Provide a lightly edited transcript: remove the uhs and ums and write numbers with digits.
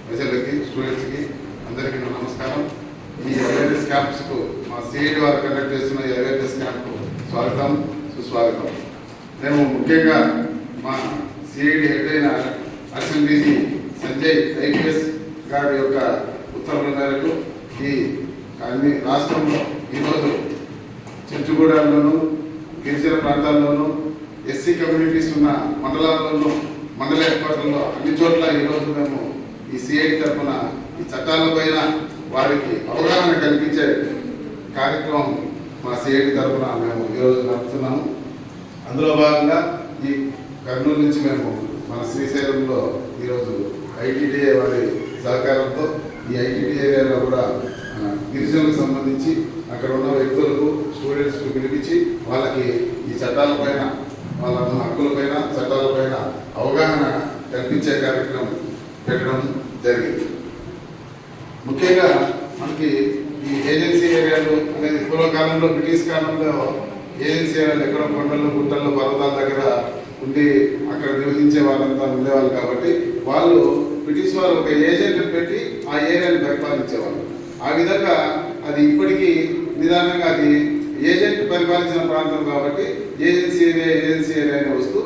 ప్రజలకి స్టూడెంట్స్కి అందరికీ నమస్కారం. ఈ అవేర్నెస్ క్యాంప్స్కు మా సిఐడి వారు కండక్ట్ చేస్తున్న ఈ అవేర్నెస్ క్యాంప్కు స్వాగతం సుస్వాగతం. మేము ముఖ్యంగా మా సిఐడి హెడ్ అయిన అడిషనల్ డీజీ సంజయ్ ఐపీఎస్ గారి యొక్క ఉత్తర్వుల మేరకు ఈ అన్ని రాష్ట్రంలో ఈరోజు చెంచుగూడలోను గిరిజన ప్రాంతాల్లోనూ ఎస్సీ కమ్యూనిటీస్ ఉన్న మండలాల్లోనూ మండల ఏర్పాట్లలో అన్ని చోట్ల ఈరోజు మేము ఈ సిఐడి తరఫున ఈ చట్టాలపైన వారికి అవగాహన కల్పించే కార్యక్రమం మా సిఐడి తరఫున మేము ఈరోజు నడుపుతున్నాము. అందులో భాగంగా ఈ కర్నూలు నుంచి మేము మన శ్రీశైలంలో ఈరోజు ఐటీడీఏ వారి సహకారంతో ఈ ఐటీడీ ఏరియాలో కూడా గిరిజనులకు సంబంధించి అక్కడ ఉన్న వ్యక్తులకు స్టూడెంట్స్కు పిలిపించి వాళ్ళకి ఈ చట్టాలపైన వాళ్ళ హక్కులపైన చట్టాలపైన అవగాహన కల్పించే కార్యక్రమం పెట్టడం జరిగింది. ముఖ్యంగా మనకి ఈ ఏజెన్సీ ఏరియాలు అనేది పూర్వకాలంలో బ్రిటిష్ కాలంలో ఏజెన్సీ ఏరియాలు ఎక్కడ కొండలు గుట్టలు పర్వతాల దగ్గర ఉండి అక్కడ నివసించే వాళ్ళంతా ఉండేవాళ్ళు కాబట్టి వాళ్ళు బ్రిటిష్ వారు ఒక ఏజెంట్ పెట్టి ఆ ఏరియాని పరిపాలించేవాళ్ళు. ఆ విధంగా అది ఇప్పటికీ నిదానంగా అది ఏజెంట్ పరిపాలించిన ప్రాంతం కాబట్టి ఏజెన్సీ ఏరియా అని వస్తూ